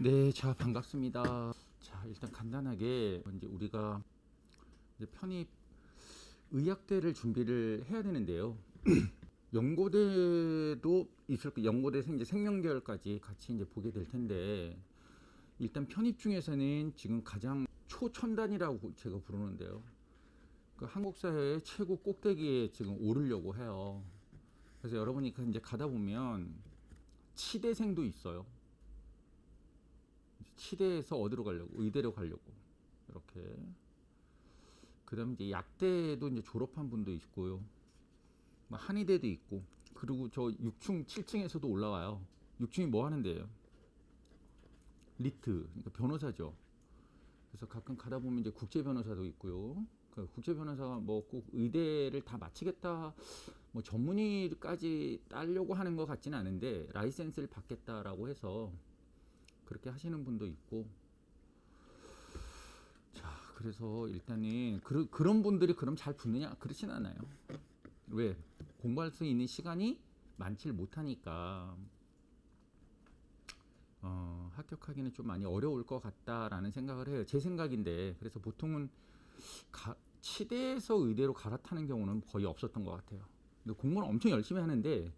네, 자, 반갑습니다. 자, 일단 간단하게 이제 우리가 이제 편입 의학대를 준비를 해야 되는데요. 연고대도 있을 거, 연고대에서 이제 생명계열까지 같이 이제 보게 될 텐데, 일단 편입 중에서는 지금 가장 초첨단이라고 제가 부르는데요. 그 한국 사회의 최고 꼭대기에 지금 오르려고 해요. 그래서 여러분이 이제 가다 보면 치대생도 있어요. 치대에서 어디로 가려고? 의대로 가려고. 이렇게. 그 다음에 이제 약대도 이제 졸업한 분도 있고요. 한의대도 있고. 그리고 저 6층, 7층에서도 올라와요. 6층이 뭐 하는데요? 리트. 그러니까 변호사죠. 그래서 가끔 가다 보면 이제 국제 변호사도 있고요. 그러니까 국제 변호사가 뭐 꼭 의대를 다 마치겠다, 뭐 전문의까지 따려고 하는 것 같지는 않은데, 라이센스를 받겠다라고 해서 그렇게 하시는 분도 있고. 자, 그래서 일단은 그런 분들이 그럼 잘 붙느냐? 그렇진 않아요. 왜? 공부할 수 있는 시간이 많지를 못하니까 합격하기는 좀 많이 어려울 것 같다라는 생각을 해요. 제 생각인데. 그래서 보통은 치대에서 의대로 갈아타는 경우는 거의 없었던 것 같아요. 근데 공부는 엄청 열심히 하는데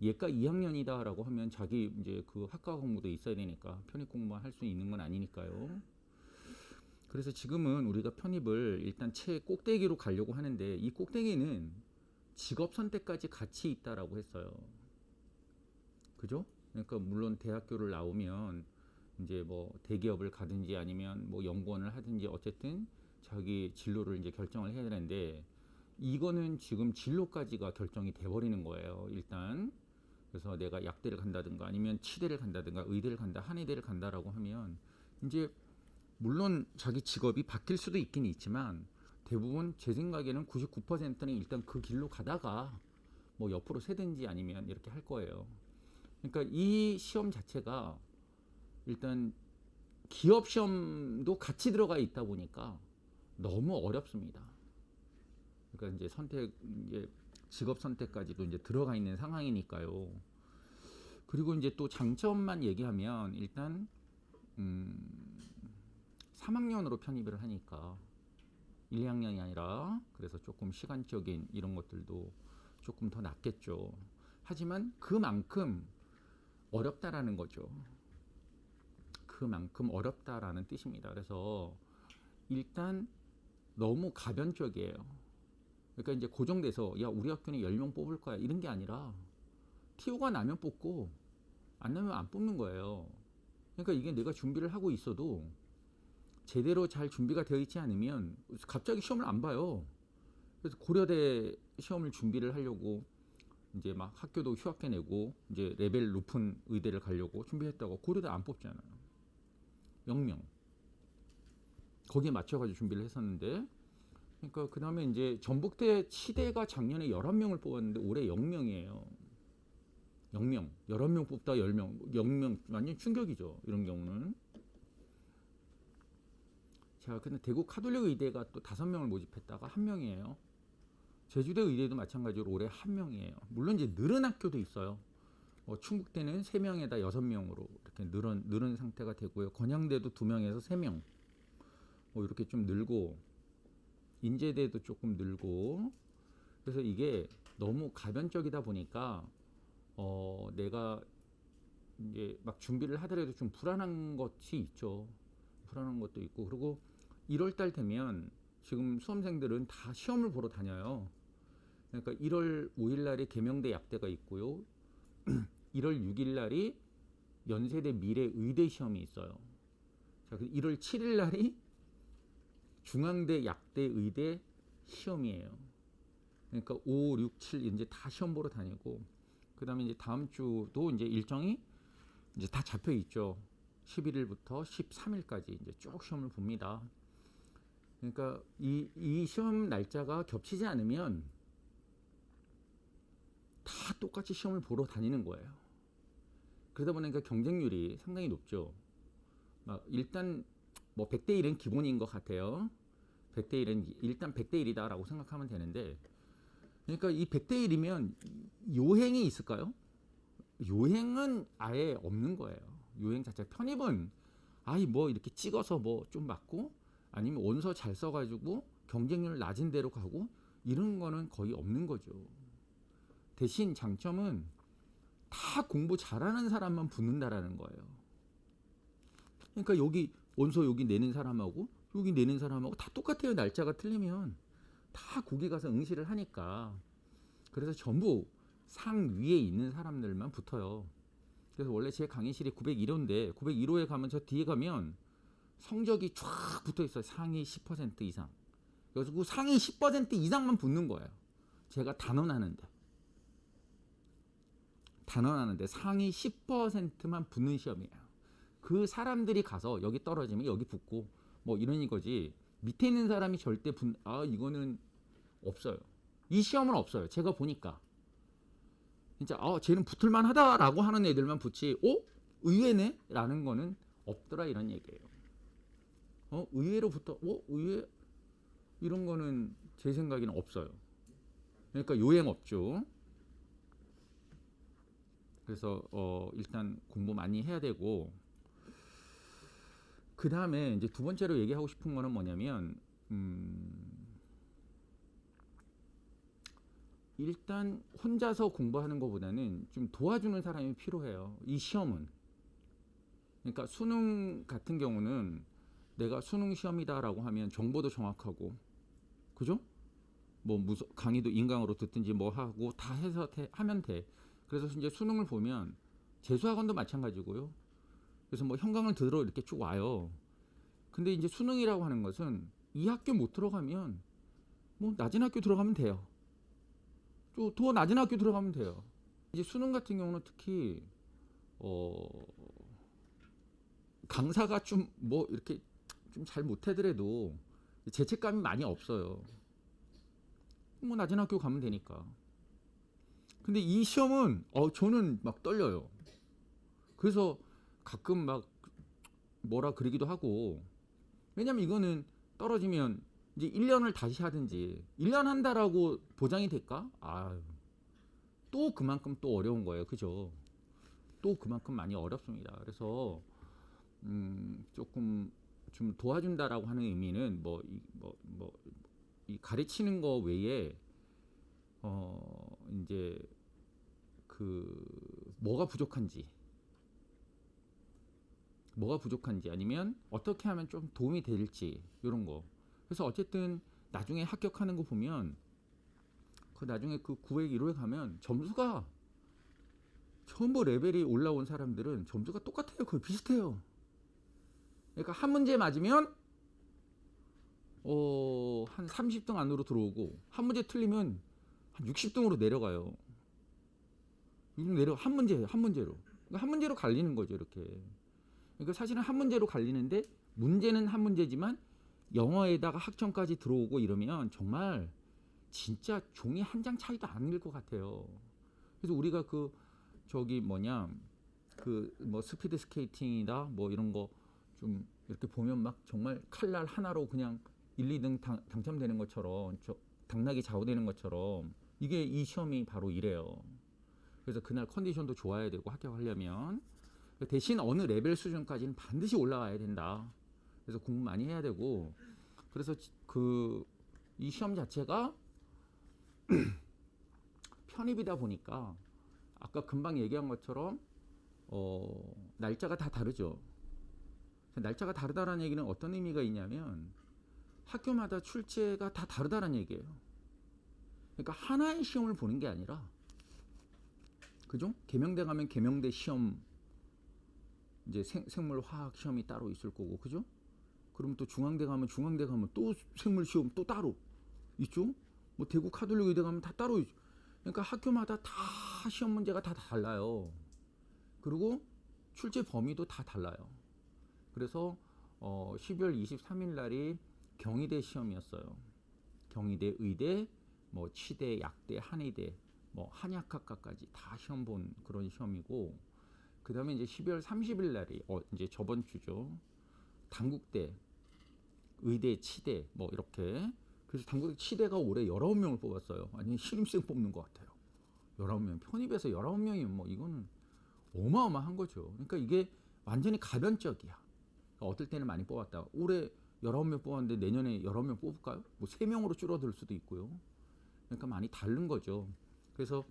예과 2학년이다라고 하면 자기 이제 그 학과 공부도 있어야 되니까 편입 공부만 할 수 있는 건 아니니까요. 그래서 지금은 우리가 편입을 일단 꼭대기로 가려고 하는데, 이 꼭대기는 직업 선택까지 같이 있다라고 했어요. 그죠? 그러니까 물론 대학교를 나오면 이제 뭐 대기업을 가든지 아니면 뭐 연구원을 하든지 어쨌든 자기 진로를 이제 결정을 해야 되는데, 이거는 지금 진로까지가 결정이 돼 버리는 거예요. 일단. 그래서 내가 약대를 간다든가 아니면 치대를 간다든가 의대를 간다, 한의대를 간다라고 하면 이제 물론 자기 직업이 바뀔 수도 있긴 있지만, 대부분 제 생각에는 99%는 일단 그 길로 가다가 뭐 옆으로 새든지 아니면 이렇게 할 거예요. 그러니까 이 시험 자체가 일단 기업 시험도 같이 들어가 있다 보니까 너무 어렵습니다. 그러니까 이제 이제 직업 선택까지도 이제 들어가 있는 상황이니까요. 그리고 이제 또 장점만 얘기하면 일단 3학년으로 편입을 하니까 1, 2학년이 아니라, 그래서 조금 시간적인 이런 것들도 조금 더 낫겠죠. 하지만 그만큼 어렵다라는 거죠. 그만큼 어렵다라는 뜻입니다. 그래서 일단 너무 가변적이에요. 그러니까 이제 고정돼서 야, 우리 학교는 10명 뽑을 거야 이런 게 아니라 TO가 나면 뽑고 안 나면 안 뽑는 거예요. 그러니까 이게 내가 준비를 하고 있어도 제대로 잘 준비가 되어 있지 않으면 갑자기 시험을 안 봐요. 그래서 고려대 시험을 준비를 하려고 이제 막 학교도 휴학해 내고 이제 레벨 높은 의대를 가려고 준비했다고 고려대 안 뽑잖아요. 0명. 거기에 맞춰가지고 준비를 했었는데, 그러니까 그 다음에 이제 전북대 치대가 작년에 11명을 뽑았는데 올해 0명이에요. 0명. 11명 뽑다 10명. 0명. 완전 충격이죠. 이런 경우는. 자, 근데 대구 카톨릭 의대가 또 5명을 모집했다가 1명이에요. 제주대 의대도 마찬가지로 올해 1명이에요. 물론 이제 늘은 학교도 있어요. 충북대는 3명에다 6명으로 이렇게 늘은 상태가 되고요. 건양대도 2명에서 3명. 이렇게 좀 늘고, 인제대도 조금 늘고. 그래서 이게 너무 가변적이다 보니까 내가 이제 막 준비를 하더라도 좀 불안한 것이 있죠. 불안한 것도 있고. 그리고 1월달 되면 지금 수험생들은 다 시험을 보러 다녀요. 그러니까 1월 5일 날에 계명대 약대가 있고요. 1월 6일 날이 연세대 미래 의대 시험이 있어요. 자, 1월 7일 날이 중앙대 약대 의대 시험이에요. 그러니까 5, 6, 7 이제 다 시험 보러 다니고, 그 다음에 이제 다음 주도 이제 일정이 이제 다 잡혀 있죠. 11일부터 13일까지 이제 쭉 시험을 봅니다. 그러니까 이 시험 날짜가 겹치지 않으면 다 똑같이 시험을 보러 다니는 거예요. 그러다 보니까 경쟁률이 상당히 높죠. 일단 뭐 100대 1은 기본인 것 같아요. 100대 1은 일단 100대 1이다라고 생각하면 되는데, 그러니까 이 100대 1이면 요행이 있을까요? 요행은 아예 없는 거예요. 유행 자체 편입은 아이 뭐 이렇게 찍어서 뭐 좀 맞고 아니면 원서 잘 써가지고 경쟁률 낮은 데로 가고 이런 거는 거의 없는 거죠. 대신 장점은 다 공부 잘하는 사람만 붙는다라는 거예요. 그러니까 여기 원서 여기 내는 사람하고 여기 내는 사람하고 다 똑같아요. 날짜가 틀리면 다 거기 가서 응시를 하니까. 그래서 전부 상위에 있는 사람들만 붙어요. 그래서 원래 제 강의실이 901호인데 901호에 가면 저 뒤에 가면 성적이 쫙 붙어 있어요. 상위 10% 이상. 그래서 그 상위 10% 이상만 붙는 거예요. 제가 단원하는데 상위 10%만 붙는 시험이에요. 그 사람들이 가서 여기 떨어지면 여기 붙고 뭐 이런 거지. 밑에 있는 사람이 절대 이거는 없어요. 이 시험은 없어요. 제가 보니까 진짜 쟤는 붙을만 하다라고 하는 애들만 붙지 의외네? 라는 거는 없더라 이런 얘기예요. 의외로 붙어 의외 이런 거는 제 생각에는 없어요. 그러니까 요행 없죠. 그래서 일단 공부 많이 해야 되고 그 다음에 이제 두 번째로 얘기하고 싶은 거는 뭐냐면 일단 혼자서 공부하는 것보다는 좀 도와주는 사람이 필요해요. 이 시험은. 그러니까 수능 같은 경우는 내가 수능 시험이다라고 하면 정보도 정확하고, 그죠? 뭐 강의도 인강으로 듣든지 뭐 하고 다 해서 하면 돼. 그래서 이제 수능을 보면 재수학원도 마찬가지고요. 그래서 뭐 현강을 들어 이렇게 쭉 와요. 근데 이제 수능이라고 하는 것은 이 학교 못 들어가면 뭐 낮은 학교 들어가면 돼요. 또 더 낮은 학교 들어가면 돼요. 이제 수능 같은 경우는 특히 강사가 좀 뭐 이렇게 좀 잘 못하더라도 죄책감이 많이 없어요. 뭐 낮은 학교 가면 되니까. 근데 이 시험은 저는 막 떨려요. 그래서 가끔 막 뭐라 그러기도 하고, 왜냐면 이거는 떨어지면 이제 1년을 다시 하든지 1년 한다라고 보장이 될까? 또 그만큼 또 어려운 거예요. 그죠? 또 그만큼 많이 어렵습니다. 그래서 조금 좀 도와준다라고 하는 의미는 이 가르치는 거 외에 이제 그 뭐가 부족한지 아니면 어떻게 하면 좀 도움이 될지 이런 거. 그래서 어쨌든 나중에 합격하는 거 보면 그 나중에 그 9회 1호에 가면 점수가 전부 레벨이 올라온 사람들은 점수가 똑같아요. 거의 비슷해요. 그러니까 한 문제 맞으면 한 30등 안으로 들어오고 한 문제 틀리면 한 60등으로 내려가요. 한 문제로. 그러니까 한 문제로 갈리는 거죠, 이렇게. 그러니까 사실은 한 문제로 갈리는데 문제는 한 문제지만 영어에다가 학점까지 들어오고 이러면 정말 진짜 종이 한 장 차이도 안 날 것 같아요. 그래서 우리가 스피드 스케이팅이다 뭐 이런 거 좀 이렇게 보면 막 정말 칼날 하나로 그냥 1, 2등 당첨되는 것처럼 당락이 좌우되는 것처럼 이게 이 시험이 바로 이래요. 그래서 그날 컨디션도 좋아야 되고 합격하려면 대신 어느 레벨 수준까지는 반드시 올라와야 된다. 그래서 공부 많이 해야 되고 그래서 이 시험 자체가 편입이다 보니까 아까 금방 얘기한 것처럼 날짜가 다 다르죠. 날짜가 다르다는 얘기는 어떤 의미가 있냐면 학교마다 출제가 다 다르다는 얘기예요. 그러니까 하나의 시험을 보는 게 아니라, 그죠? 계명대 가면 계명대 시험, 이제 생물 화학 시험이 따로 있을 거고, 그죠? 그럼 또 중앙대 가면 또 생물 시험 또 따로 있죠? 뭐 대구 카톨릭 의대 가면 다 따로 있죠. 그러니까 학교마다 다 시험 문제가 다 달라요. 그리고 출제 범위도 다 달라요. 그래서 12월 23일 날이 경희대 시험이었어요. 경희대, 의대, 뭐 치대, 약대, 한의대, 뭐 한약학과까지 다 시험 본 그런 시험이고, 그 다음에 이제 12월 30일 날이 이제 저번 주죠. 단국대, 의대, 치대, 뭐 이렇게. 그래서 단국대, 치대가 올해 19명을 뽑았어요. 아니 신입생 뽑는 것 같아요. 19명. 편입에서 19명이면 뭐 이거는 어마어마한 거죠. 그러니까 이게 완전히 가변적이야. 어떨 때는 많이 뽑았다. 올해 19명 뽑았는데 내년에 11명 뽑을까요? 뭐 3명으로 줄어들 수도 있고요. 그러니까 많이 다른 거죠. 그래서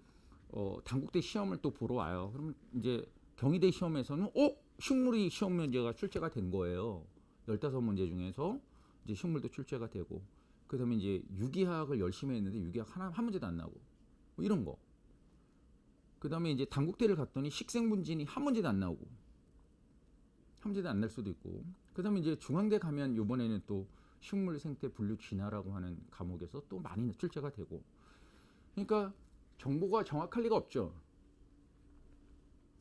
단국대 시험을 또 보러 와요. 그러면 이제 경희대 시험에서는 식물이 시험 문제가 출제가 된 거예요. 15문제 중에서 이제 식물도 출제가 되고, 그다음에 이제 유기학을 열심히 했는데 유기학 한 문제도 안 나오고 뭐 이런 거. 그다음에 이제 단국대를 갔더니 식생분진이 한 문제도 안 나오고, 한 문제도 안 날 수도 있고. 그다음에 이제 중앙대 가면 이번에는 또 식물 생태 분류 진화라고 하는 과목에서 또 많이 출제가 되고. 그러니까 정보가 정확할 리가 없죠.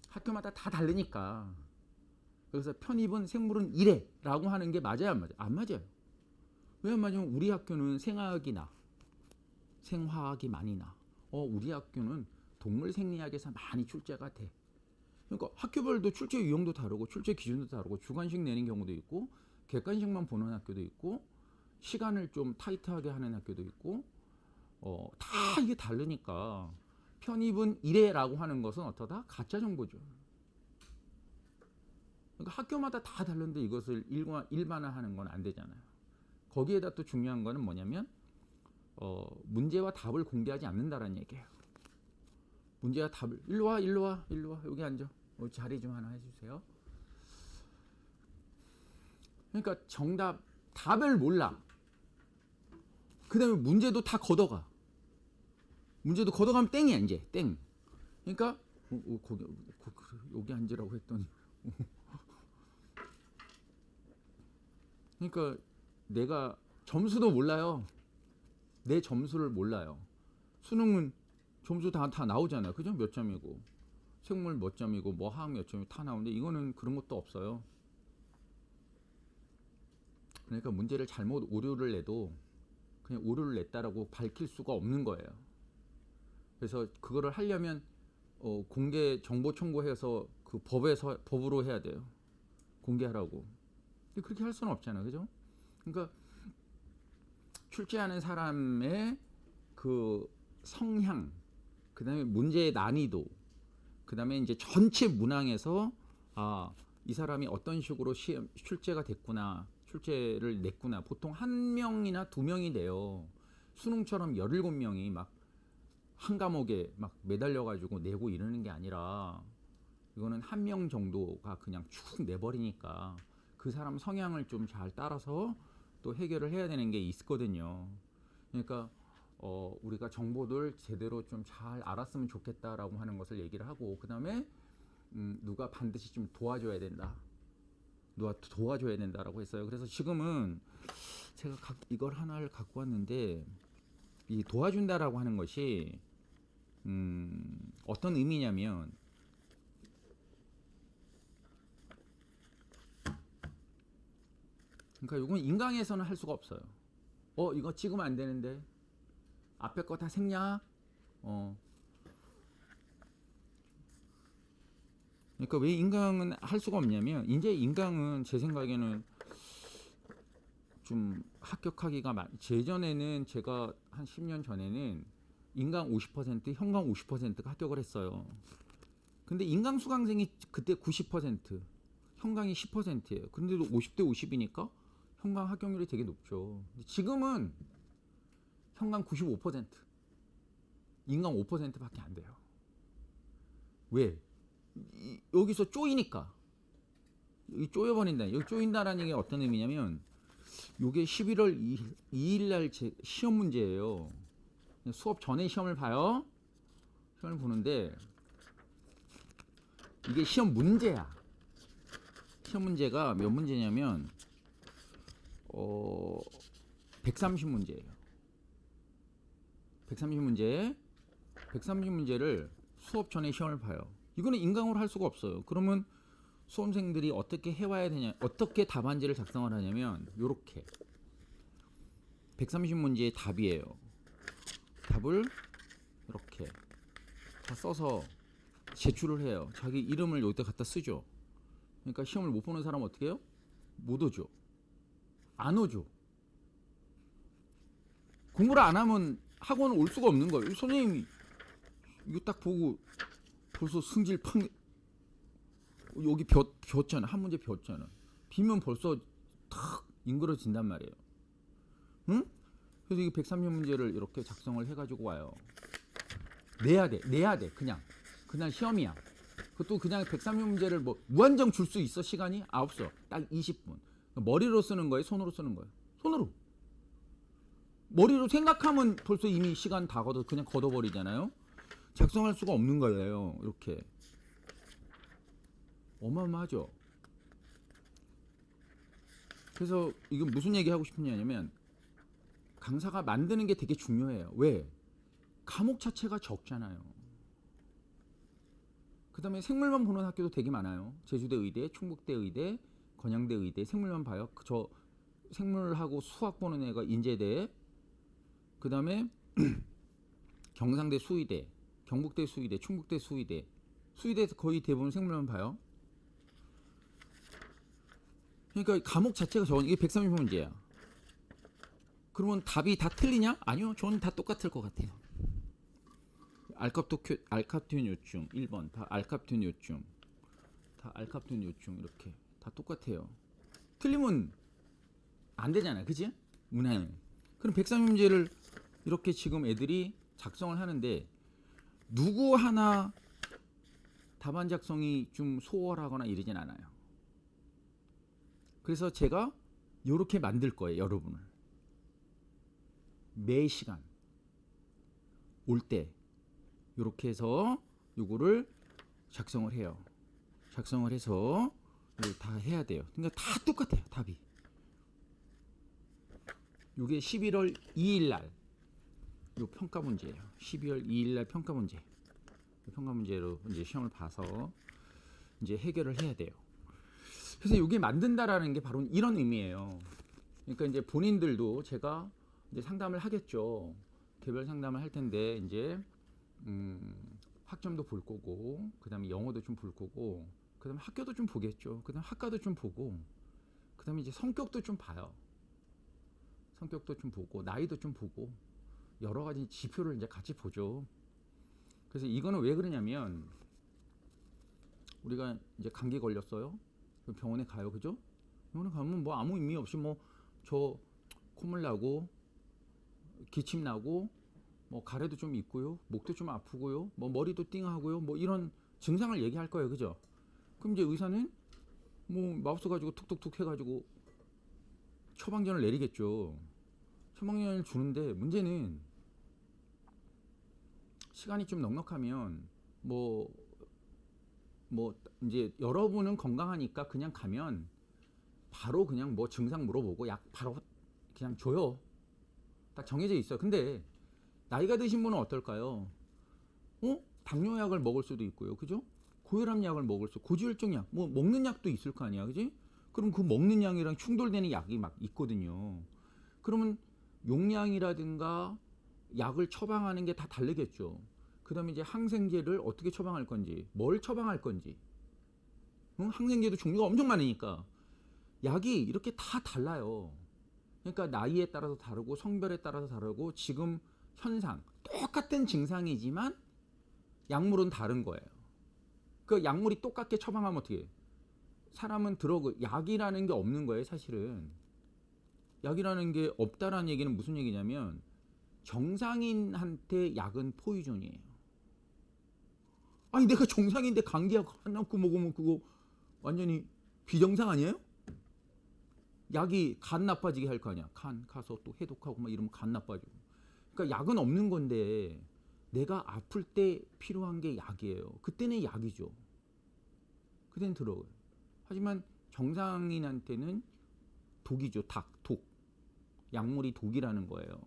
학교마다 다 다르니까. 그래서 편입은 생물은 이래라고 하는 게 맞아요, 안 맞아요? 안 맞아요. 왜 안 맞으면 우리 학교는 생화학이 나, 생화학이 많이 나. 우리 학교는 동물 생리학에서 많이 출제가 돼. 그러니까 학교별도 출제 유형도 다르고 출제 기준도 다르고 주관식 내는 경우도 있고 객관식만 보는 학교도 있고 시간을 좀 타이트하게 하는 학교도 있고 다 이게 다르니까 편입은 이래라고 하는 것은 어떠다? 가짜 정보죠. 그러니까 학교마다 다 다른데 이것을 일반화하는 건 안 되잖아요. 거기에다 또 중요한 거는 뭐냐면 문제와 답을 공개하지 않는다라는 얘기예요. 문제와 답을 일로 와 여기 앉아. 자리 좀 하나 해주세요. 그러니까 정답 답을 몰라. 그 다음에 문제도 다 걷어가. 문제도 걷어가면 땡이야 이제 땡. 그러니까 거기 여기 앉으라고 했더니 그러니까 내가 점수도 몰라요. 내 점수를 몰라요. 수능은 점수 다 나오잖아요. 그죠? 몇 점이고 생물 몇 점이고 뭐 화학 몇 점이 다 나오는데 이거는 그런 것도 없어요. 그러니까 문제를 잘못 오류를 내도 그냥 오류를 냈다라고 밝힐 수가 없는 거예요. 그래서 그거를 하려면 공개 정보 청구해서 그 법으로 해야 돼요. 공개하라고. 근데 그렇게 할 수는 없잖아요. 그죠? 그러니까 출제하는 사람의 그 성향, 그다음에 문제의 난이도, 그다음에 이제 전체 문항에서 이 사람이 어떤 식으로 출제가 됐구나, 출제를 냈구나. 보통 한 명이나 두 명이 돼요. 수능처럼 17명이 막 한 과목에 막 매달려 가지고 내고 이러는 게 아니라 이거는 한 명 정도가 그냥 쭉 내버리니까 그 사람 성향을 좀 잘 따라서 또 해결을 해야 되는 게 있거든요. 그러니까 우리가 정보들 제대로 좀 잘 알았으면 좋겠다라고 하는 것을 얘기를 하고, 그 다음에 누가 반드시 좀 도와줘야 된다. 누가 도와줘야 된다라고 했어요. 그래서 지금은 제가 이걸 하나를 갖고 왔는데, 이 도와준다라고 하는 것이 어떤 의미냐면, 그러니까 이건 인강에서는 할 수가 없어요. 이거 찍으면 안 되는데 앞에 거 다 생략. 그러니까 왜 인강은 할 수가 없냐면, 이제 인강은 제 생각에는 좀 합격하기가 예전에는 제가 한 10년 전에는 인강 50%, 현강 50%가 합격을 했어요. 근데 인강 수강생이 그때 90%, 현강이 10%예요. 근데도 50대 50이니까 현강 합격률이 되게 높죠. 지금은 현강 95%, 인강 5%밖에 안 돼요. 왜? 여기서 쪼이니까. 여기 쪼여버린다. 여기 쪼인다라는 게 어떤 의미냐면, 이게 11월 2일 날 시험 문제예요. 수업 전에 시험을 봐요. 시험을 보는데 이게 시험 문제야. 시험 문제가 몇 문제냐면 130문제예요. 130문제를 수업 전에 시험을 봐요. 이거는 인강으로 할 수가 없어요. 그러면 수험생들이 어떻게 해와야 되냐, 어떻게 답안지를 작성을 하냐면 요렇게 130문제의 답이에요. 답을 이렇게 다 써서 제출을 해요. 자기 이름을 여기다 갖다 쓰죠. 그러니까 시험을 못 보는 사람은 어떻게 해요? 못 오죠. 안 오죠. 공부를 안 하면 학원을 올 수가 없는 거예요. 선생님이 이거 딱 보고 벌써 승질 팍. 여기 벼잖아. 한 문제 벼잖아. 비면 벌써 탁 잉그러진단 말이에요. 응? 그래서 이 130 문제를 이렇게 작성을 해가지고 와요. 내야 돼. 그냥 시험이야. 그것도 그냥 130 문제를 뭐 무한정 줄 수 있어 시간이? 없어. 딱 20분. 머리로 쓰는 거예요, 손으로 쓰는 거예요? 손으로. 머리로 생각하면 벌써 이미 시간 다 그냥 걷어버리잖아요. 작성할 수가 없는 거예요. 이렇게. 어마어마하죠. 그래서 이건 무슨 얘기 하고 싶냐면 강사가 만드는 게 되게 중요해요. 왜? 과목 자체가 적잖아요. 그 다음에 생물만 보는 학교도 되게 많아요. 제주대 의대, 충북대 의대, 건양대 의대 생물만 봐요. 저 생물하고 수학 보는 애가 인제대, 그 다음에 경상대 수의대, 경북대 수의대, 충북대 수의대, 수의대에서 거의 대부분 생물만 봐요. 그러니까 과목 자체가 적은 이게 130 문제야. 그러면 답이 다 틀리냐? 아니요. 저는 다 똑같을 것 같아요. 알카튠 요충 1번 다 알카튠 요충, 다 알카튠 요충 이렇게 다 똑같아요. 틀리면 안 되잖아요. 그치? 문항. 그럼 130 문제를 이렇게 지금 애들이 작성을 하는데 누구 하나 답안 작성이 좀 소홀하거나 이러진 않아요. 그래서 제가 이렇게 만들 거예요. 여러분을 매 시간 올 때 이렇게 해서 요거를 작성을 해요. 작성을 해서 다 해야 돼요. 그러니까 다 똑같아요. 답이. 요게 11월 2일 날 요 평가 문제예요. 12월 2일 날 평가 문제. 평가 문제로 이제 시험을 봐서 이제 해결을 해야 돼요. 그래서 이게 만든다라는 게 바로 이런 의미예요. 그러니까 이제 본인들도 제가 이제 상담을 하겠죠. 개별 상담을 할 텐데 이제 학점도 볼 거고, 그다음에 영어도 좀 볼 거고, 그다음에 학교도 좀 보겠죠. 그다음에 학과도 좀 보고, 그다음에 이제 성격도 좀 봐요. 성격도 좀 보고, 나이도 좀 보고, 여러 가지 지표를 이제 같이 보죠. 그래서 이거는 왜 그러냐면 우리가 이제 감기 걸렸어요. 병원에 가요, 그죠? 병원에 가면 뭐 아무 의미 없이 뭐 저 콧물 나고 기침 나고 뭐 가래도 좀 있고요, 목도 좀 아프고요, 뭐 머리도 띵하고요, 뭐 이런 증상을 얘기할 거예요, 그죠? 그럼 이제 의사는 뭐 마우스 가지고 툭툭툭 해가지고 처방전을 내리겠죠. 처방전을 주는데 문제는 시간이 좀 넉넉하면 뭐 이제 여러분은 건강하니까 그냥 가면 바로 그냥 뭐 증상 물어보고 약 바로 그냥 줘요. 딱 정해져 있어요. 근데 나이가 드신 분은 어떨까요? 당뇨약을 먹을 수도 있고요. 그죠? 고혈압 약을 먹을 수, 고지혈증 약, 뭐 먹는 약도 있을 거 아니야. 그지? 그럼 그 먹는 약이랑 충돌되는 약이 막 있거든요. 그러면 용량이라든가 약을 처방하는 게 다 다르겠죠. 그 다음에 이제 항생제를 어떻게 처방할 건지, 뭘 처방할 건지. 항생제도 종류가 엄청 많으니까 약이 이렇게 다 달라요. 그러니까 나이에 따라서 다르고 성별에 따라서 다르고 지금 현상 똑같은 증상이지만 약물은 다른 거예요. 그 약물이 똑같게 처방하면 어떻게 해요? 사람은 약이라는 게 없는 거예요. 사실은 약이라는 게 없다라는 얘기는 무슨 얘기냐면 정상인한테 약은 포이즌이에요. 아니 내가 정상인데 감기약 하나 넣고 먹으면 그거 완전히 비정상 아니에요? 약이 간 나빠지게 할 거 아니야. 간 가서 또 해독하고 막 이러면 간 나빠지고. 그러니까 약은 없는 건데 내가 아플 때 필요한 게 약이에요. 그때는 약이죠. 그때는 들어가요. 하지만 정상인한테는 독이죠. 독. 약물이 독이라는 거예요.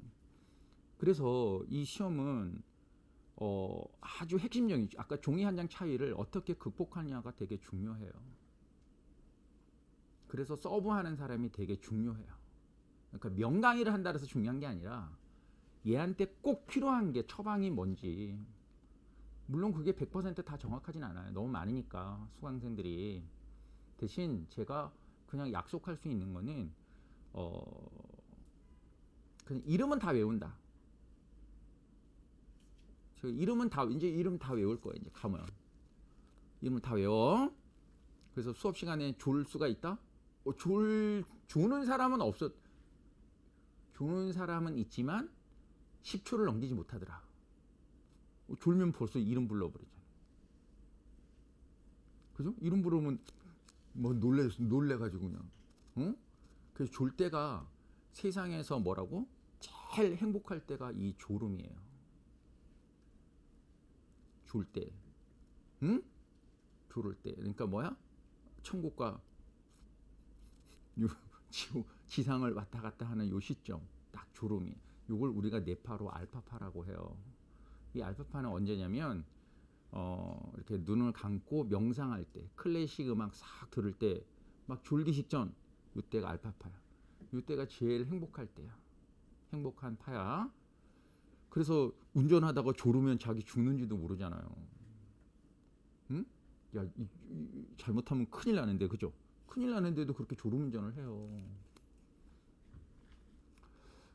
그래서 이 시험은 아주 핵심적이죠. 아까 종이 한 장 차이를 어떻게 극복하냐가 되게 중요해요. 그래서 서브하는 사람이 되게 중요해요. 그러니까 명강의를 한다 해서 중요한 게 아니라 얘한테 꼭 필요한 게 처방이 뭔지. 물론 그게 100% 다 정확하진 않아요. 너무 많으니까 수강생들이. 대신 제가 그냥 약속할 수 있는 거는 그냥 이름은 다 외운다. 저 이름은 다 이제 이름 다 외울 거예요. 이제 가면 이름을 다 외워. 그래서 수업 시간에 졸 수가 있다? 조는 사람은 조는 사람은 있지만 10초를 넘기지 못하더라. 졸면 벌써 이름 불러버리잖아. 그죠? 이름 부르면 뭐 놀래가지고 그냥. 어? 그래서 졸 때가 세상에서 뭐라고? 제일 행복할 때가 이 졸음이에요. 졸 때. 응? 졸을 때. 그러니까 뭐야? 천국과 지상을 왔다 갔다 하는 요 시점. 딱 졸음이. 요걸 우리가 뇌파로 알파파라고 해요. 이 알파파는 언제냐면 이렇게 눈을 감고 명상할 때, 클래식 음악 싹 들을 때 막 졸기 직전, 이때가 알파파야. 이때가 제일 행복할 때야. 행복한 파야. 그래서 운전하다가 졸으면 자기 죽는지도 모르잖아요. 응? 야, 잘못하면 큰일 나는데, 그죠? 큰일 나는데도 그렇게 졸음 운전을 해요.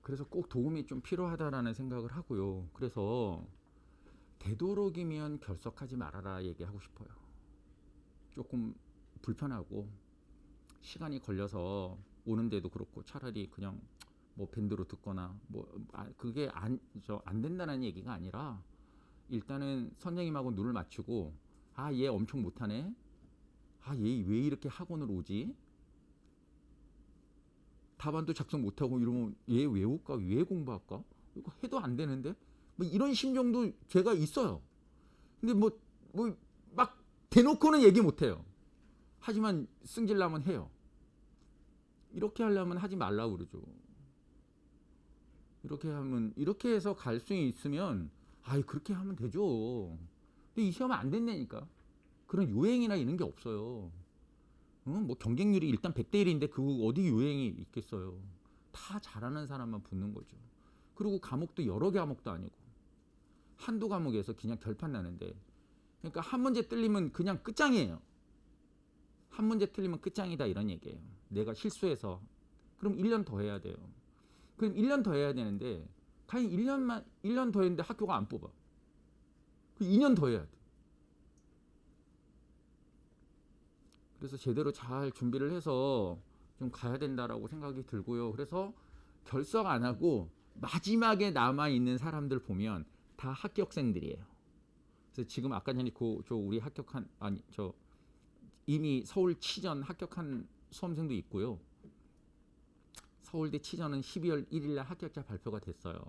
그래서 꼭 도움이 좀 필요하다라는 생각을 하고요. 그래서 되도록이면 결석하지 말아라 얘기하고 싶어요. 조금 불편하고 시간이 걸려서 오는데도 그렇고 차라리 그냥 뭐 밴드로 듣거나 그게 안 된다는 얘기가 아니라 일단은 선생님하고 눈을 맞추고 얘 엄청 못하네. 얘 왜 이렇게 학원을 오지? 답안도 작성 못하고 이러면 얘 외울까? 왜 공부할까? 이거 해도 안 되는데? 뭐 이런 심정도 제가 있어요. 근데 막 대놓고는 얘기 못해요. 하지만 승질나면 해요. 이렇게 하려면 하지 말라고 그러죠. 이렇게 해서 갈 수 있으면 그렇게 하면 되죠. 근데 이 시험은 안 된다니까. 그런 요행이나 이런 게 없어요. 뭐 경쟁률이 일단 100대 1인데 그 어디 요행이 있겠어요. 다 잘하는 사람만 붙는 거죠. 그리고 과목도 여러 개 과목도 아니고 한두 과목에서 그냥 결판 나는데, 그러니까 한 문제 틀리면 그냥 끝장이에요. 한 문제 틀리면 끝장이다 이런 얘기예요. 내가 실수해서. 그럼 1년 더 해야 돼요. 그럼 1년 더 해야 되는데 과연 1년 더 했는데 학교가 안 뽑아. 2년 더 해야 돼. 그래서 제대로 잘 준비를 해서 좀 가야 된다라고 생각이 들고요. 그래서 결석 안 하고 마지막에 남아 있는 사람들 보면 다 합격생들이에요. 그래서 지금 아까 전에 우리 합격한 이미 서울 치전 합격한 수험생도 있고요. 서울대 치전은 12월 1일 날 합격자 발표가 됐어요.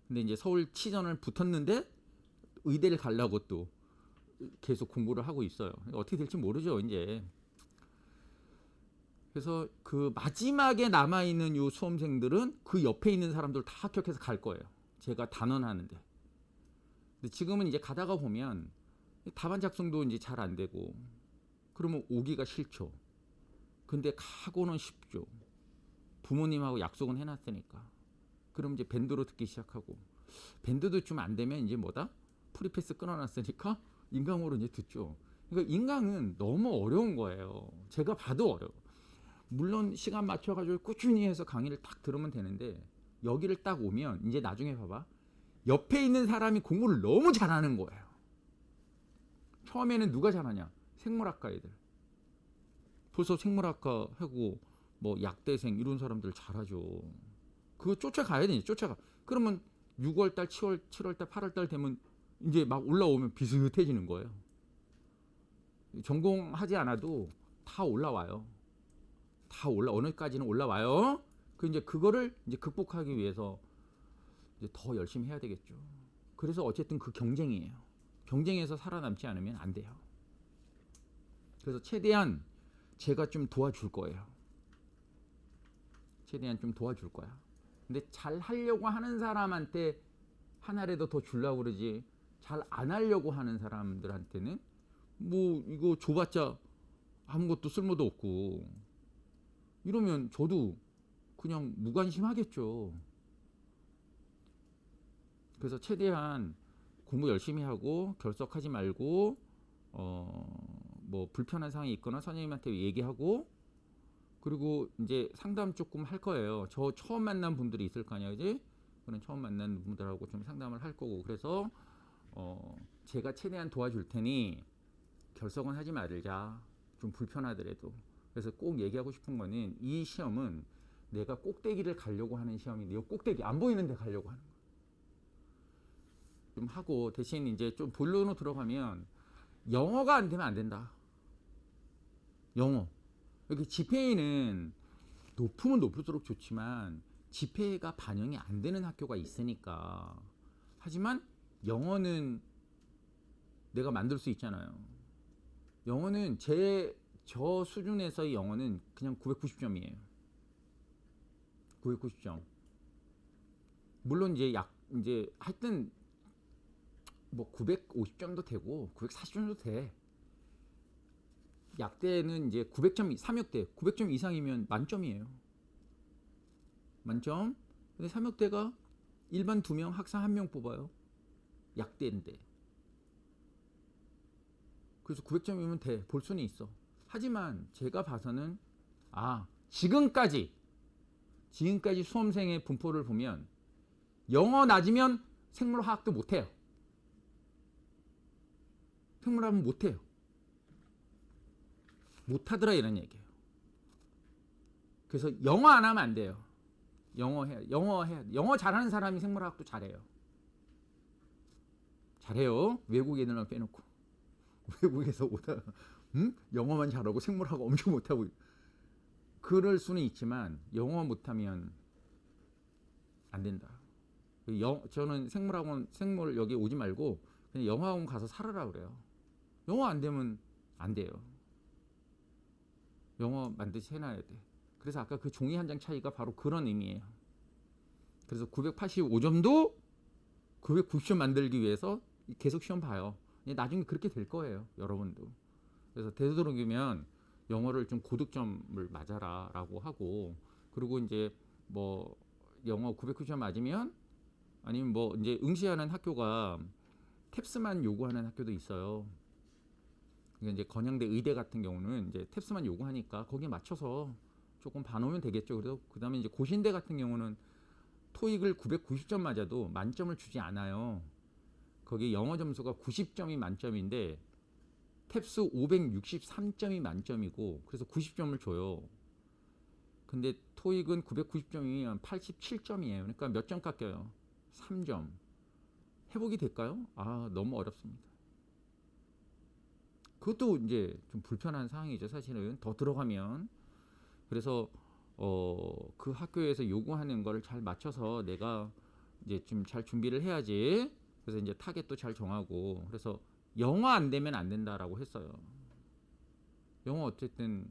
근데 이제 서울 치전을 붙었는데 의대를 가려고 또 계속 공부를 하고 있어요. 어떻게 될지 모르죠, 이제. 그래서 그 마지막에 남아 있는 요 수험생들은 그 옆에 있는 사람들 다 합격해서 갈 거예요. 제가 단언하는데. 근데 지금은 이제 가다가 보면 답안 작성도 이제 잘 안 되고, 그러면 오기가 싫죠. 근데 가고는 쉽죠. 부모님하고 약속은 해놨으니까. 그럼 이제 밴드로 듣기 시작하고, 밴드도 좀 안 되면 이제 프리패스 끊어놨으니까 인강으로 이제 듣죠. 그러니까 인강은 너무 어려운 거예요. 제가 봐도 어려워. 물론 시간 맞춰가지고 꾸준히 해서 강의를 딱 들으면 되는데, 여기를 딱 오면 이제 나중에 봐봐. 옆에 있는 사람이 공부를 너무 잘하는 거예요. 처음에는 누가 잘하냐? 생물학과 애들. 벌써 생물학과 하고 약대생 이런 사람들 잘하죠. 그거 쫓아가야 되니 쫓아가. 그러면 6월달, 7월달, 8월달 되면 이제 막 올라오면 비슷해지는 거예요. 전공하지 않아도 다 올라와요. 어느까지는 올라와요. 이제 그거를 이제 극복하기 위해서 이제 더 열심히 해야 되겠죠. 그래서 어쨌든 그 경쟁이에요. 경쟁에서 살아남지 않으면 안 돼요. 그래서 최대한 제가 좀 도와줄 거예요. 최대한 좀 도와줄 거야. 근데 잘 하려고 하는 사람한테 하나라도 더 주려고 그러지, 잘 안 하려고 하는 사람들한테는 이거 줘봤자 아무것도 쓸모도 없고 이러면 저도 그냥 무관심하겠죠. 그래서 최대한 공부 열심히 하고 결석하지 말고 불편한 상황이 있거나 선생님한테 얘기하고, 그리고 이제 상담 조금 할 거예요. 저 처음 만난 분들이 있을 거 아니야, 그지? 그런 처음 만난 분들하고 좀 상담을 할 거고, 그래서 제가 최대한 도와줄 테니 결석은 하지 말자. 좀 불편하더라도. 그래서 꼭 얘기하고 싶은 거는 이 시험은 내가 꼭대기를 가려고 하는 시험인데 이 꼭대기 안 보이는 데 가려고 하는 거예요. 좀 하고 대신 이제 좀 본론으로 들어가면 영어가 안 되면 안 된다. 영어. 여기 GPA는 높으면 높을수록 좋지만 GPA가 반영이 안 되는 학교가 있으니까. 하지만 영어는 내가 만들 수 있잖아요. 영어는 저 수준에서의 영어는 그냥 990점이에요. 990점. 물론 이제 하여튼 뭐 950점도 되고 940점도 돼. 약대는 이제 900점, 3역대 900점 이상이면 만점이에요. 만점. 근데 3역대가 일반 2명, 학생 1명 뽑아요. 약대인데. 그래서 900점이면 돼. 볼 수는 있어. 하지만 제가 봐서는 지금까지 수험생의 분포를 보면 영어 낮으면 생물화학도 못해요. 생물화학은 못해요. 못하더라 이런 얘기예요. 그래서 영어 안 하면 안 돼요. 영어 해야. 영어 잘하는 사람이 생물학도 잘해요. 외국 애들만 빼놓고. 외국에서 오다가 영어만 잘하고 생물학 엄청 못하고. 그럴 수는 있지만 영어 못하면 안 된다. 저는 생물 여기 오지 말고 그냥 영어학원 가서 살아라 그래요. 영어 안 되면 안 돼요. 영어 반드시 해놔야 돼. 그래서 아까 그 종이 한 장 차이가 바로 그런 의미예요. 그래서 985점도 990점 만들기 위해서 계속 시험 봐요. 나중에 그렇게 될 거예요, 여러분도. 그래서 되도록이면 영어를 좀 고득점을 맞아라 라고 하고, 그리고 이제 뭐 영어 990점 맞으면 아니면 뭐 이제 응시하는 학교가 탭스만 요구하는 학교도 있어요. 이제 건양대 의대 같은 경우는 이제 탭스만 요구하니까 거기에 맞춰서 조금 봐놓으면 되겠죠. 그래서 그다음에 이제 고신대 같은 경우는 토익을 990점 맞아도 만점을 주지 않아요. 거기 영어 점수가 90점이 만점인데 탭스 563점이 만점이고 그래서 90점을 줘요. 근데 토익은 990점이면 87점이에요. 그러니까 몇 점 깎여요? 3점. 회복이 될까요? 너무 어렵습니다. 그것도 이제 좀 불편한 상황이죠. 사실은 더 들어가면. 그래서 그 학교에서 요구하는 거를 잘 맞춰서 내가 이제 좀 잘 준비를 해야지. 그래서 이제 타겟도 잘 정하고. 그래서 영어 안 되면 안 된다라고 했어요. 영어 어쨌든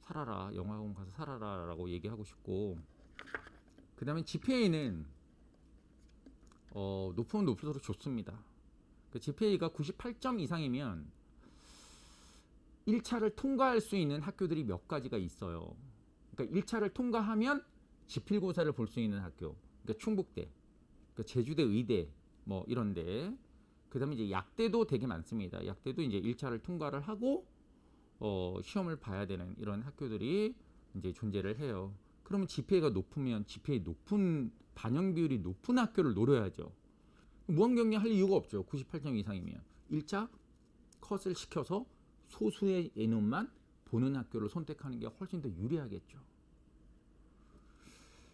살아라. 영어학원 가서 살아라라고 얘기하고 싶고. 그다음에 GPA는 높으면 높을수록 좋습니다. 그 GPA가 98점 이상이면 1차를 통과할 수 있는 학교들이 몇 가지가 있어요. 그러니까 1차를 통과하면 지필고사를 볼 수 있는 학교. 그러니까 충북대, 그러니까 제주대 의대 뭐 이런데. 그다음에 이제 약대도 되게 많습니다. 약대도 이제 1차를 통과를 하고 시험을 봐야 되는 이런 학교들이 이제 존재를 해요. 그러면 GPA가 높으면 GPA 높은 반영 비율이 높은 학교를 노려야죠. 무한경쟁 할 이유가 없죠. 98점 이상이면 1차 컷을 시켜서 소수의 예능만 보는 학교를 선택하는 게 훨씬 더 유리하겠죠.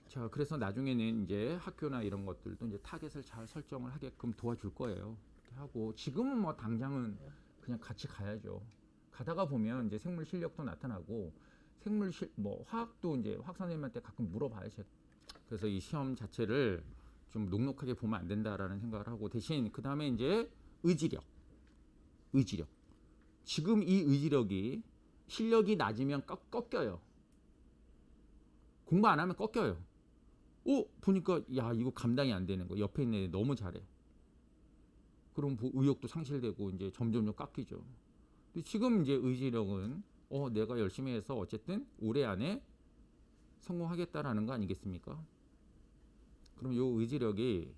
자, 그래서 나중에는 이제 학교나 이런 것들도 이제 타겟을 잘 설정을 하게끔 도와줄 거예요. 이렇게 하고 지금은 뭐 당장은 그냥 같이 가야죠. 가다가 보면 이제 생물 실력도 나타나고 뭐 화학도 이제 화학 선생님한테 가끔 물어봐야죠. 그래서 이 시험 자체를 좀 녹록하게 보면 안 된다라는 생각을 하고 대신 그 다음에 이제 의지력. 지금 이 의지력이 실력이 낮으면 꺾여요. 공부 안 하면 꺾여요. 보니까 이거 감당이 안 되는 거. 옆에 있는 애 너무 잘해. 그럼 의욕도 상실되고 이제 점점 깎이죠. 근데 지금 이제 의지력은 내가 열심히 해서 어쨌든 올해 안에 성공하겠다라는 거 아니겠습니까? 그럼 이 의지력이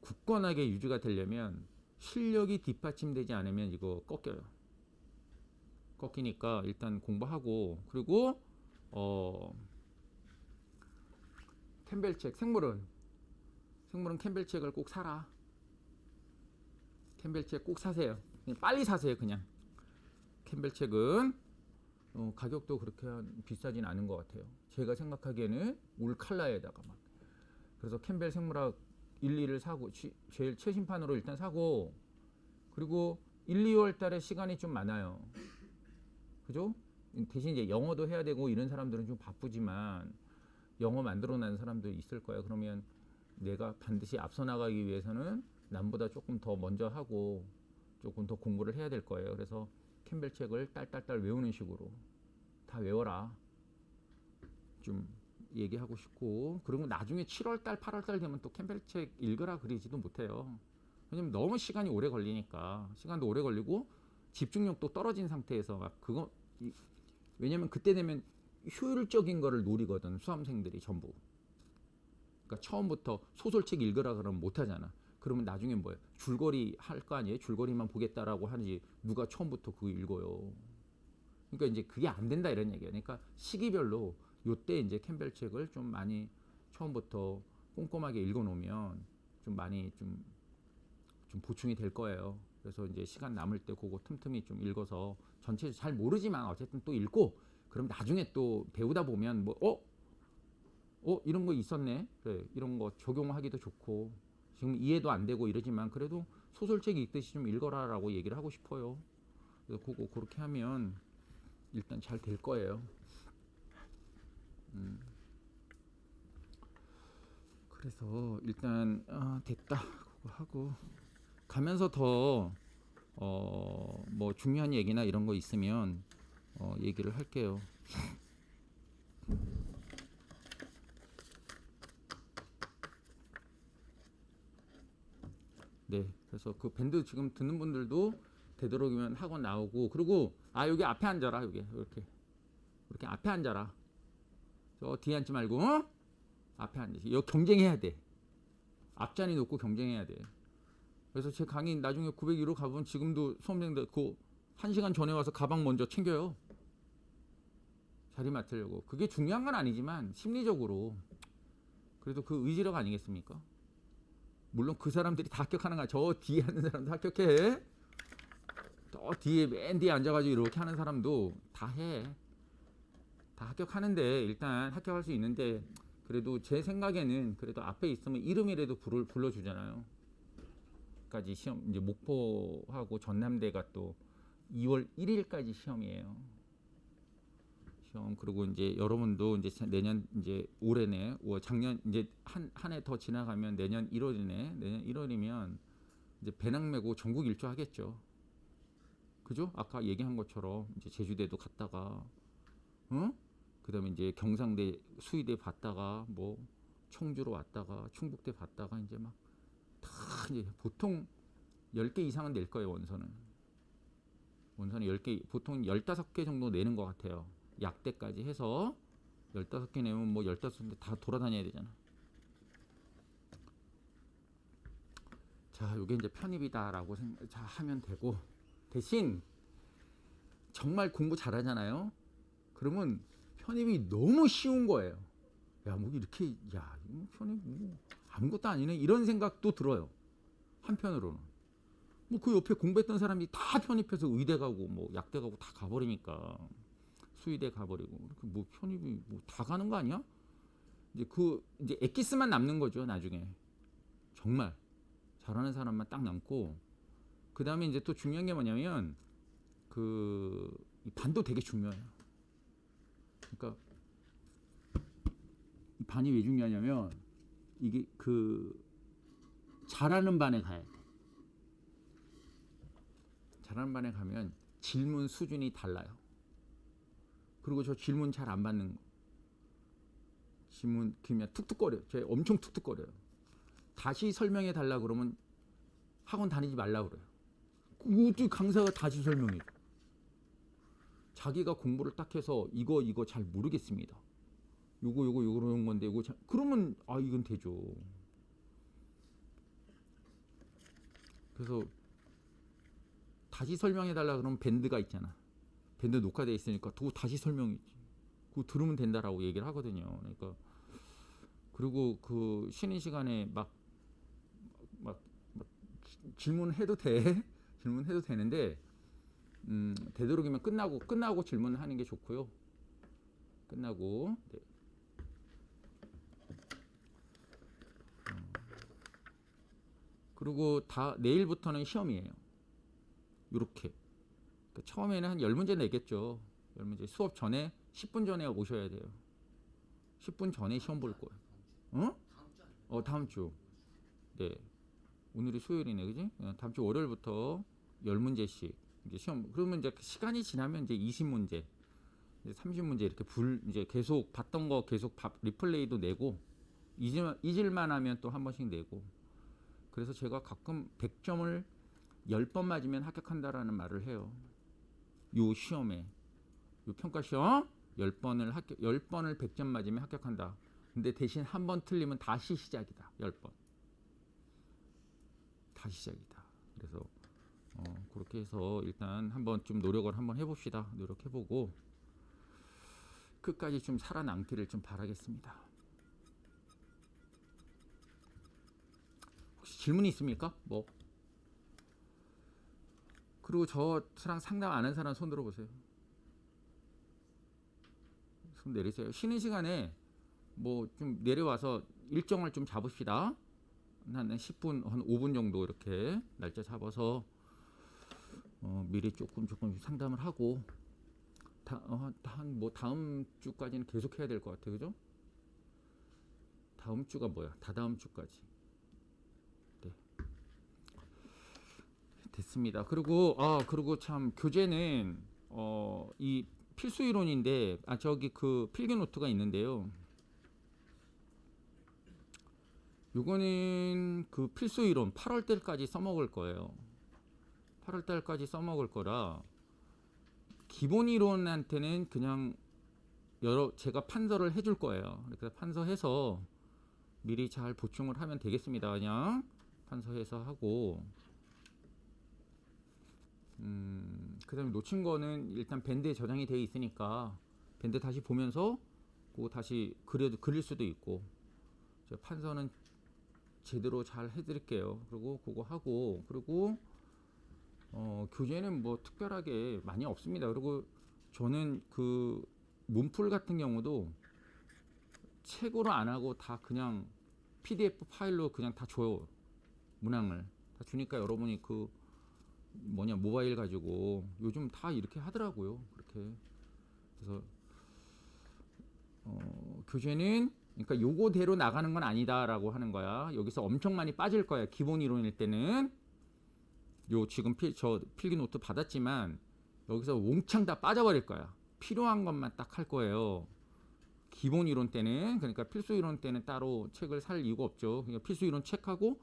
굳건하게 유지가 되려면 실력이 뒷받침되지 않으면 이거 꺾여요. 꺾이니까 일단 공부하고 그리고 캠벨책 생물은 캠벨책을 꼭 사라. 캠벨책 꼭 사세요. 그냥 빨리 사세요. 그냥 캠벨책은 가격도 그렇게 비싸진 않은 것 같아요. 제가 생각하기에는 울 칼라에다가 막. 그래서 캠벨 생물학 1, 2를 사고 제일 최신판으로 일단 사고, 그리고 1, 2월 달에 시간이 좀 많아요. 그죠? 대신 이제 영어도 해야 되고 이런 사람들은 좀 바쁘지만 영어 만들어 낸 사람도 있을 거예요. 그러면 내가 반드시 앞서 나가기 위해서는 남보다 조금 더 먼저 하고 조금 더 공부를 해야 될 거예요. 그래서 캠벨 책을 딸딸딸 외우는 식으로 다 외워라 좀 얘기하고 싶고, 그리고 나중에 7월달 8월달 되면 또 캠벨 책 읽으라 그러지도 못해요. 왜냐면 너무 시간이 오래 걸리니까. 시간도 오래 걸리고 집중력도 떨어진 상태에서 막 그거 왜냐면 그때 되면 효율적인 거를 노리거든 수험생들이 전부. 그러니까 처음부터 소설책 읽으라 그러면 못 하잖아. 그러면 나중에 뭐예요? 줄거리 할 거 아니에요? 줄거리만 보겠다라고 하는지 누가 처음부터 그거 읽어요. 그러니까 이제 그게 안 된다 이런 얘기예요. 그러니까 시기별로 요때 이제 캠벨 책을 좀 많이 처음부터 꼼꼼하게 읽어 놓으면 좀 많이 좀 보충이 될 거예요. 그래서 이제 시간 남을 때 그거 틈틈이 좀 읽어서 전체 잘 모르지만 어쨌든 또 읽고, 그럼 나중에 또 배우다 보면 뭐 이런 거 있었네. 그래, 이런 거 적용하기도 좋고, 지금 이해도 안 되고 이러지만 그래도 소설책 읽듯이 좀 읽어라라고 얘기를 하고 싶어요. 그래서 그거 그렇게 하면 일단 잘 될 거예요. 그래서 일단 됐다 그거 하고 가면서 더 뭐 중요한 얘기나 이런 거 있으면 얘기를 할게요. 네, 그래서 그 밴드 지금 듣는 분들도 되도록이면 학원 나오고, 그리고 여기 앞에 앉아라. 여기 이렇게 앞에 앉아라. 저 뒤에 앉지 말고 앞에 앉으시. 여기 경쟁해야 돼. 앞자리 놓고 경쟁해야 돼. 그래서 제 강의 나중에 901호 가보면 지금도 수험생들 그 1시간 전에 와서 가방 먼저 챙겨요. 자리 맡으려고. 그게 중요한 건 아니지만 심리적으로 그래도 그 의지력 아니겠습니까? 물론 그 사람들이 다 합격하는 거야. 저 뒤에 앉는 사람도 합격해. 저 뒤에 맨 뒤에 앉아가지고 이렇게 하는 사람도 다 해. 다 합격하는데 일단 합격할 수 있는데, 그래도 제 생각에는 그래도 앞에 있으면 이름이라도 불러주잖아요. 까지 시험 이제 목포하고 전남대가 또 2월 1일까지 시험이에요. 시험. 그리고 이제 여러분도 이제 내년 이제 올해네, 작년 이제 한 해 더 지나가면 내년 1월이네. 내년 1월이면 이제 배낭 메고 전국 일주 하겠죠. 그죠? 아까 얘기한 것처럼 이제 제주대도 갔다가, 그다음에 이제 경상대, 수의대 봤다가 뭐 청주로 왔다가 충북대 봤다가 이제 막 다 이제 보통 10개 이상은 낼 거예요. 원서는 10개, 보통 15개 정도 내는 것 같아요. 약대까지 해서 15개 내면 뭐 15개 다 돌아다녀야 되잖아. 자, 이게 이제 편입이다라고 하면 되고, 대신 정말 공부 잘하잖아요. 그러면 편입이 너무 쉬운 거예요. 야, 뭐 이렇게, 야, 편입 뭐 아무것도 아니네 이런 생각도 들어요. 한편으로는 뭐 그 옆에 공부했던 사람이 다 편입해서 의대 가고 뭐 약대 가고 다 가버리니까, 수의대 가버리고, 뭐 편입이 뭐 다 가는 거 아니야? 이제 이제 엑기스만 남는 거죠. 나중에 정말 잘하는 사람만 딱 남고, 그 다음에 이제 또 중요한 게 뭐냐면 이 반도 되게 중요해요. 그러니까 이 반이 왜 중요하냐면 이게 잘하는 반에 가야 돼. 잘하는 반에 가면 질문 수준이 달라요. 그리고 저 질문 잘 안 받는 거, 질문 그냥 툭툭거려요. 쟤 엄청 툭툭거려요. 다시 설명해 달라 그러면 학원 다니지 말라 그래요. 어떻게 강사가 다시 설명해 줘. 자기가 공부를 딱 해서 이거 잘 모르겠습니다. 요거 이런 건데 그러면 이건 되죠. 그래서 다시 설명해 달라 그러면 밴드가 있잖아. 밴드 녹화돼 있으니까 그거 다시 설명해. 그거 들으면 된다라고 얘기를 하거든요. 그러니까 그리고 그 쉬는 시간에 막 질문해도 돼. 질문해도 되는데 되도록이면 끝나고 질문하는 게 좋고요. 끝나고. 네. 그리고 내일부터는 시험이에요. 이렇게. 그러니까 처음에는 한 10문제 내겠죠. 10문제. 수업 전에 10분 전에 오셔야 돼요. 10분 전에 시험 볼 거예요. 다음 주. 네. 오늘이 수요일이네, 그지? 다음 주 월요일부터 10문제씩 이제 시험. 그러면 이제 시간이 지나면 이제 20문제, 이제 30문제 이렇게 이제 계속 봤던 거 계속 리플레이도 내고 잊을만 하면 또 한 번씩 내고. 그래서 제가 가끔 100점을 10번 맞으면 합격한다라는 말을 해요. 요 시험에. 요 평가 시험 10번을 100점 맞으면 합격한다. 근데 대신 한 번 틀리면 다시 시작이다. 10번. 다시 시작이다. 그래서 그렇게 해서 일단 한번 좀 노력을 한번 해봅시다. 노력해보고 끝까지 좀 살아남기를 좀 바라겠습니다. 혹시 질문이 있습니까? 뭐? 그리고 저랑 상담 안 한 사람 손 들어보세요. 손 내리세요. 쉬는 시간에 뭐 좀 내려와서 일정을 좀 잡읍시다. 한 10분, 한 5분 정도 이렇게 날짜 잡아서 미리 조금 상담을 하고 다음 주까지는 계속 해야 될 것 같아요. 그죠? 다음 주가 뭐야? 다다음 주까지. 네. 됐습니다. 그리고 참 교재는 이 필수 이론인데 저기 그 필기 노트가 있는데요. 요거는 그 필수 이론 8월 달까지 써먹을 거예요. 8월 달까지 써먹을 거라 기본 이론한테는 그냥 제가 판서를 해줄 거예요. 그래서 판서해서 미리 잘 보충을 하면 되겠습니다. 그냥 판서해서 하고 그 다음에 놓친 거는 일단 밴드에 저장이 되어 있으니까 밴드 다시 보면서 그거 다시 그릴 수도 있고 판서는 제대로 잘 해드릴게요. 그리고 그거 하고 그리고 교재는 뭐 특별하게 많이 없습니다. 그리고 저는 그 문풀 같은 경우도 책으로 안 하고 다 그냥 PDF 파일로 그냥 다 줘요. 문항을 다 주니까 여러분이 그 모바일 가지고 요즘 다 이렇게 하더라고요. 그렇게. 그래서 교재는 그러니까 요거대로 나가는 건 아니다라고 하는 거야. 여기서 엄청 많이 빠질 거야. 기본 이론일 때는 지금 저 필기 노트 받았지만 여기서 몽창 다 빠져버릴 거야. 필요한 것만 딱 할 거예요. 기본 이론 때는. 그러니까 필수 이론 때는 따로 책을 살 이유가 없죠. 그러니까 필수 이론 책하고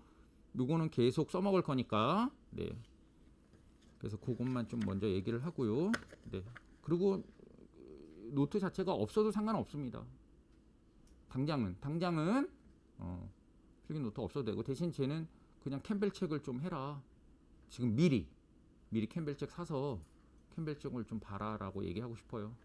요거는 계속 써먹을 거니까. 네. 그래서 그것만 좀 먼저 얘기를 하고요. 네. 그리고 노트 자체가 없어도 상관없습니다. 당장은 필기 노트 없어도 되고 대신 쟤는 그냥 캠벨 책을 좀 해라. 지금 미리 캠벨 책 사서 캠벨 책을 좀 봐라라고 얘기하고 싶어요.